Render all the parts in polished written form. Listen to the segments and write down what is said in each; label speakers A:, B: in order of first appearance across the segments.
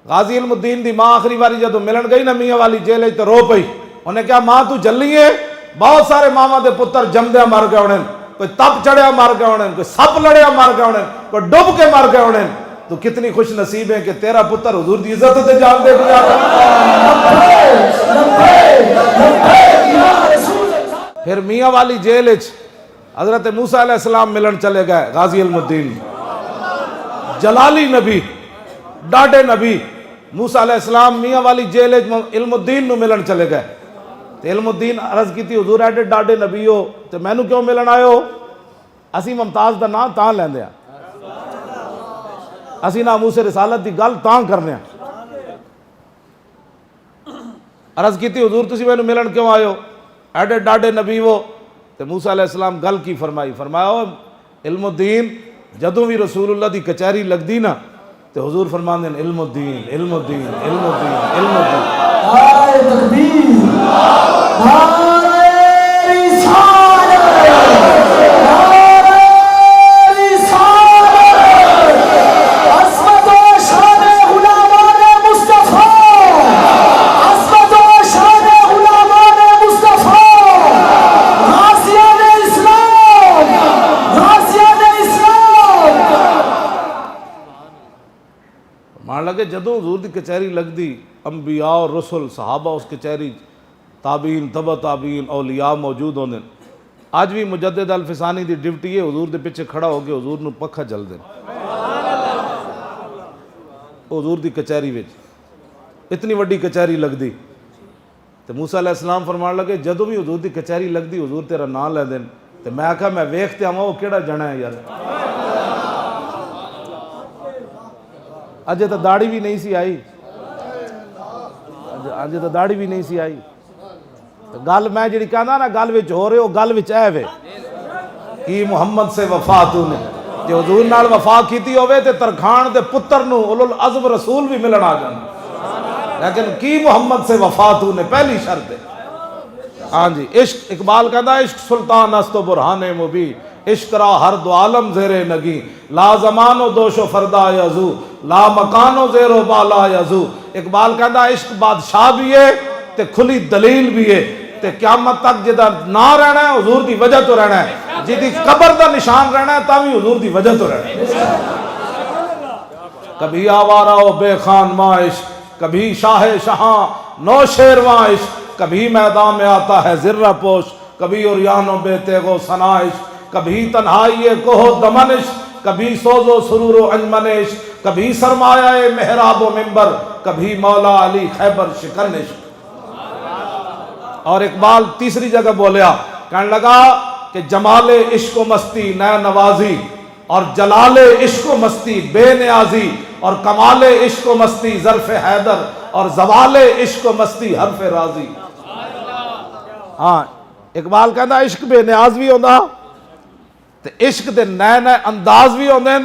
A: غازی علم الدین دی ماں آخری باری جدو ملن گئی نا میاں والی جیل تو رو پئی. انہیں کہا ماں تو جلی ہے؟ بہت سارے ماما دے پتر جمدیا مر گئے ہونے، کوئی تپ چڑھیا مر گئے ہونے، کوئی سپ لڑیا مر گئے ہونے، کوئی ڈب کے مر گئے ہونے. تو کتنی خوش نصیب ہے کہ تیرا پتر حضور دی عزت تے جان دے گیا. پھر میاں والی جیل وچ حضرت موسیٰ علیہ السلام ملن چلے گئے. غازی علم الدین جلالی نبی، ڈاڈے نبی موسیٰ علیہ السلام میاں والی جیل وچ علم الدین نو ملن چلے گئے. تے علم الدین عرض کیتی حضور ایڈے ڈاڈے نبی ہو تے مینو کیوں ملن آئے ہو؟ اسی ممتاز دا نام تاں لیندے ہیں، اسی ناموس رسالت دی گل تاں کرنے ہیں. عرض کیتی حضور تسی مینو ملن کیوں آئے ہو؟ ایڈے ڈاڈے نبی ہو. تے موسیٰ علیہ السلام گل کی فرمائی، فرمایا علم الدین جدوں بھی رسول اللہ دی کچہری لگ دی نا تے حضور فرماندے ہیں علم الدین علم الدین علم الدین علم الدین.
B: نعرہ تکبیر، نعرہ رسالت، نعرہ رسالت، عظمت و شان غلامان مصطفیٰ، عظمت و شان غلامان مصطفیٰ، غازیان اسلام، غازیان اسلام.
A: مان لگے جدوں حضور دی کچہری لگ دی انبیاء اور رسل صحابہ اس کچہری تابعین تبع تابعین اولیاء موجود ہوندے. آج بھی مجدد الفسانی دی ڈیوٹی ہے حضور دے پیچھے کھڑا ہو کے حضور نو پکھا جل دے. حضور دی کچہری وچ اتنی وڈی کچہری لگ دی تے موسیٰ علیہ السلام فرمان لگے جدوں بھی حضور دی کچہری لگ دی حضور تیرا نام لے دین. تے میں آکھا میں ویکھتے آواں وہ کیڑا جنا ہے یار. اجے تو داڑھی بھی نہیں سی آئی، اجے تو داڑھی بھی نہیں سی آئی. گل میں جڑی کہندا نا گل وچ ہو رہے ہو گل وچ اے وے کی محمد سے وفا تو نے جے حضور نال وفا کیتی ہوے تے ترکھان دے پتر نو اولو العزم رسول بھی ملن آ جاندے، لیکن کی محمد سے وفا تو نے پہلی شرط ہے. ہاں جی عشق اقبال کہندا عشق سلطان است و برہان مبین، عشق را ہر دو عالم زیر نگی، لا زمان و دوش و فردا یزو، لا مکان و زیر و بالا یزو. اقبال کہندا عشق بادشاہ بھی ہے تے کھلی دلیل بھی ہے تے قیامت تک جدا نہ رہنا ہے حضور دی وجہ تو رہنا ہے، جدی قبر دا نشان رہنا ہے تاوی حضور دی وجہ تو رہنا ہے. کبھی آوارہ و بے خان ماں عشق، کبھی شاہ شہاں نو شیرواں عشق، کبھی میدان میں آتا ہے زرہ پوش، کبھی عریان و بے تیغ و ثنا عشق، کبھی تنہائی کوہ دمن عشق، کبھی سوز و سرور و انجمن عشق، کبھی سرمایہ محراب و منبر، کبھی مولا علی خیبر شکن عشق. اور اقبال تیسری جگہ بولیا کہنے لگا کہ جمال عشق و مستی نئے نوازی، اور جلال عشق و مستی بے نیازی، اور کمال عشق و مستی ظرف حیدر، اور زوال عشق و مستی حرف راضی. ہاں اقبال کہندا عشق بے نیاز بھی ہوندا تے عشق دے نئے نئے انداز بھی ہوندے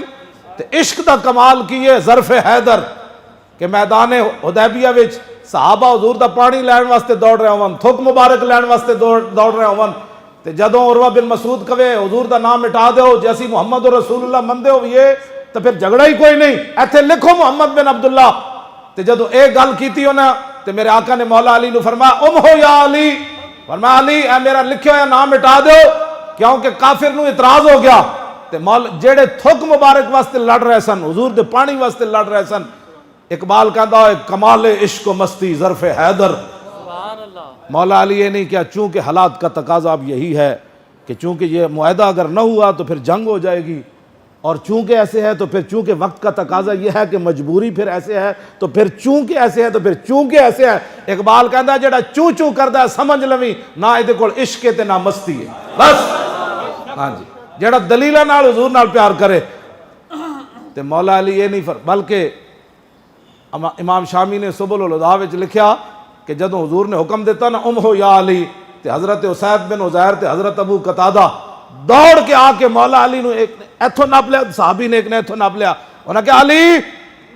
A: تے عشق دا کمال کی ہے ظرف حیدر کہ میدان حدیبیہ وچ صحابہ حضور دا پانی لین واسطے دوڑ رہے ہون، تھک مبارک لین واسطے دوڑ رہے ہون تے جدوں عروہ بن مسعود کہے حضور دا نام مٹا دیو جیسی محمد رسول اللہ مندے ہو یہ تو پھر جھگڑا ہی کوئی نہیں، ایتھے لکھو محمد بن عبداللہ. تے جدوں ایک گل کیتی ہونا تے میرے آقا نے مولا علی نو فرمایا ام ہو یا علی، فرمایا علی اے میرا لکھیا ہوا نام مٹا دیو کیونکہ کافر نو اعتراض ہو گیا تے جیڑے تھک مبارک واسطے لڑ رہے سن حضور دے پانی واسطے لڑ رہے سن. اقبال کہندا ہے کمال عشق و مستی ظرف حیدر. مولا علی یہ نہیں کیا چونکہ حالات کا تقاضا اب یہی ہے کہ چونکہ یہ معاہدہ اگر نہ ہوا تو پھر جنگ ہو جائے گی، اور چونکہ ایسے ہے تو پھر چونکہ وقت کا تقاضا یہ ہے کہ مجبوری پھر ایسے ہے تو پھر چونکہ ایسے ہے تو پھر چونکہ ایسے ہے. اقبال کہندا جڑا چوں چوں کردا ہے سمجھ لویں نہ ادے کول عشق تے نہ مستی ہے بس. ہاں جی جڑا دلیلاں نال حضور نال پیار کرے تے مولا علی یہ نہیں بلکہ امام شامی نے سبل الہدیٰ وچ لکھیا کہ جدوں حضور نے حکم دیتا نا ام ہو یا علی تے حضرت اسید بن عزیر تے حضرت ابو قتادہ دوڑ کے آ کے مولا علی نو ایک ایتھوں نپ لیا، صحابی نے ایک نے ایتھوں نپ لیا، انہاں کہ علی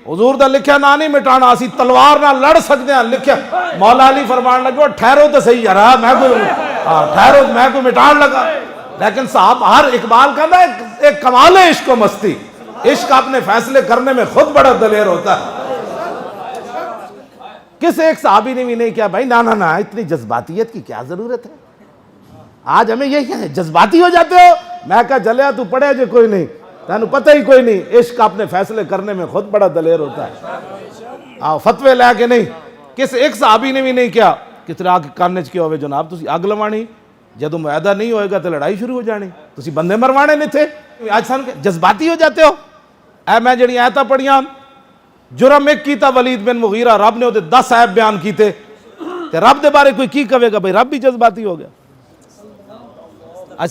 A: حضور دا لکھیا نا نہیں مٹانا، اسی تلوار نہ لڑ سکتے ہیں لکھیا. مولا علی فرمان لگا ٹھہرو تو صحیح یار میں کوئی ٹھہرو میں کوئی مٹان لگا. لیکن صاحب ہر اقبال کا نا ایک کمال ہے عشق و مستی، عشق اپنے فیصلے کرنے میں خود بڑا دلیر ہوتا ہے. کس ایک صحابی نے بھی نہیں کیا بھائی نا اتنی جذباتیت کی کیا ضرورت ہے. آج ہمیں یہی ہے جذباتی ہو جاتے ہو. میں کہا جلیا تو پڑھے جو کوئی نہیں, تینوں پتہ ہی کوئی نہیں. عشق اپنے فیصلے کرنے میں خود بڑا دلیر ہوتا ہے. آؤ فتوے لے کے نہیں. کس ایک صحابی نے بھی نہیں کیا کتنے آگ کاننے چ کیا ہوئے جناب تسی اگ لوانی, جدو معاہدہ نہیں ہوئے گا تو لڑائی شروع ہو جانی, تسی بندے مروانے نہیں تھے. آج سان جذباتی ہو جاتے ہو. اے میں جڑی آیتاں پڑھیاں, جرم ایک کیتا ولید بن مغیرہ, رب نے وہ 10 عیب بیان کیتے, تے رب دے بارے کوئی کی کہے گا بھائی رب بھی جذباتی ہو گیا.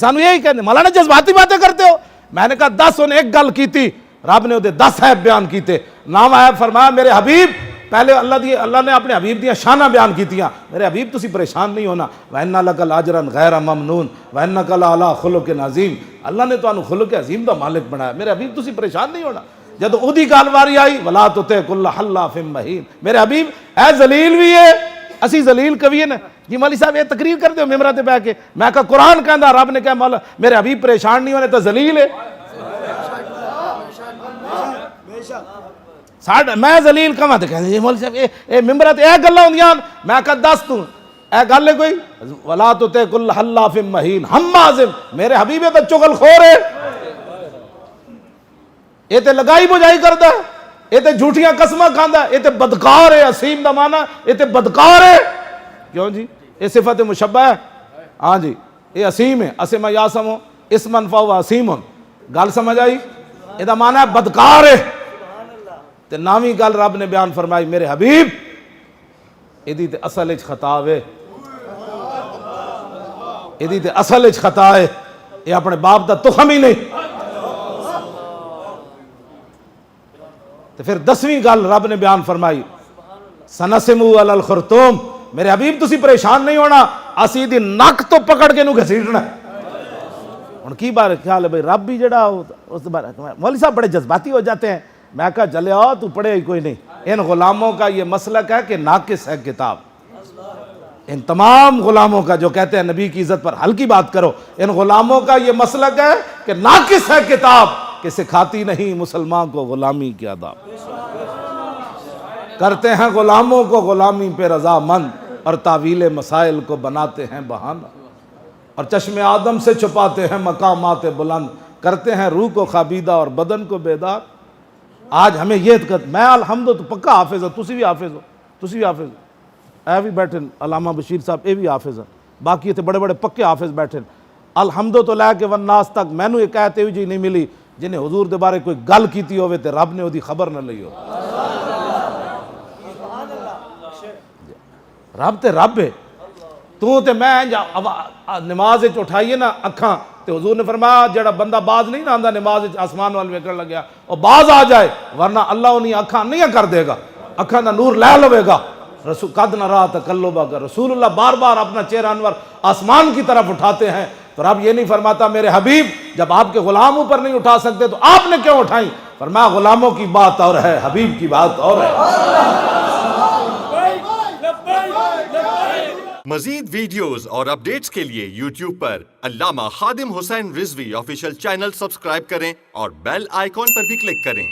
A: سانو یہی کہنے مولانا جذباتی باتیں کرتے ہو. میں نے کہا 10 انہیں ایک گل کی تھی, رب نے وہ 10 عیب بیان کیتے. نام عیب فرمایا میرے حبیب, پہلے اللہ نے اپنے حبیب دیا شانہ بیان کیتیاں. میرے حبیب تسی پریشان نہیں ہونا, وَإِنَّ لَكَ لَأَجْرًا غَيْرَ مَمْنُونَ وَإِنَّكَ لَعَلَىٰ خُلُقٍ عَظِيمٍ. اللہ نے تو انہوں خلق عظیم دا مالک بنایا. میرے حبیب تسی پریشان نہیں ہونا. جب اودی گال واری آئی وَلَا تُطِعْ كُلَّ حَلَّافٍ مَّهِينٍ, میرے حبیب اے ذلیل بھی ہے, اسی ذلیل کبھی ہے نا. یہ مولوی صاحب یہ تقریر کرتے ہو ممبر تے بیٹھ کے. میں کہا قرآن کہندا, رب نے کہا مولا میرے حبیب پریشان نہیں ہونے تو ذلیل ہے. میں ذلیل کہاں تے کہندے مولوی صاحب اے ممبر تے اے گلاں ہوندیاں. میں کہا دس تو اے گل ہے کوئی, ولا تُطِعْ كُلَّ حَلَّافٍ مَّهِينٍ حَمَّازٍ, میرے حبیب تے چغل خور ہے, یہ تے لگائی بجائی کردا ہے, یہ تے جھوٹیاں قسماں کھاندا ہے, یہ تے بدکار ہے. اسیم دا معنی یہ تے بدکار ہے. کیوں جی یہ صفت مشبہ ہے. ہاں جی یہ اسیم ہے. اسم یاسم اسمن فہو اسیم. گل سمجھ آئی, یہ دا معنی ہے بدکار ہے. تے نامی گل رب نے بیان فرمائی میرے حبیب ایدی تے اصل اچ خطا ہے, ایدی تے اصل اچ خطا ہے, یہ اپنے باپ دا تخم ہی نہیں. تے پھر 10ویں گل رب نے بیان فرمائی سنسمو علی الخرطوم, میرے حبیب تسی پریشان نہیں ہونا, اسی دی نک تو پکڑ کے نو گھسیٹنا. ان کی بار خیال ہے بھئی رب بھی جڑا اس بار مولوی صاحب بڑے جذباتی ہو جاتے ہیں. میں کہا جلے آؤ تو پڑھے ہی کوئی نہیں. ان غلاموں کا یہ مسلک ہے کہ ناقص ہے کتاب. ان تمام غلاموں کا جو کہتے ہیں نبی کی عزت پر ہلکی بات کرو, ان غلاموں کا یہ مسلک ہے کہ ناقص ہے کتاب, کہ سکھاتی نہیں مسلمان کو غلامی کی آداب. کرتے ہیں غلاموں کو غلامی پہ رضا مند, اور تعویل مسائل کو بناتے ہیں بہانہ, اور چشم آدم سے چھپاتے ہیں مقامات بلند, کرتے ہیں روح کو خابیدہ اور بدن کو بیدار. آج ہمیں یہ میں الحمد تو پکا حافظ ہوں, تسی بھی حافظ ہو, تسی بھی حافظ ہو, اے بھی بیٹھے علامہ بشیر صاحب اے بھی حافظ ہیں, باقی یہ بڑے بڑے پکے حافظ بیٹھے. الحمد تو لے کے والناس تک مینوں ایک آیت ہوئی جی نہیں ملی جنہیں حضور دے بارے کوئی گل کیتی ہوئے تے رب نے وہ دی خبر نہ لئی ہو. رب تے رب ہے. تو تے میں نماز اٹھائیے نا اکھاں, تے حضور نے فرمایا جڑا بندہ باز نہیں نہ آندا نماز آسمان وال ویکھن لگیا, اور باز آ جائے ورنہ اللہ انہیں اکھاں نہیں کر دے گا, اکھاں دا نور لے لوے گا. رسول قد نرا تقلبک, رسول اللہ بار بار اپنا چہرہ انور آسمان کی طرف اٹھاتے ہیں. تو رب یہ نہیں فرماتا میرے حبیب جب آپ کے غلام اوپر نہیں اٹھا سکتے تو آپ نے کیوں اٹھائیں. فرمایا غلاموں کی بات اور ہے, حبیب کی بات اور ہے.
C: مزید ویڈیوز اور اپڈیٹس کے لیے یوٹیوب پر علامہ Khadim Hussain Rizvi official channel subscribe کریں اور بیل آئیکن پر بھی کلک کریں.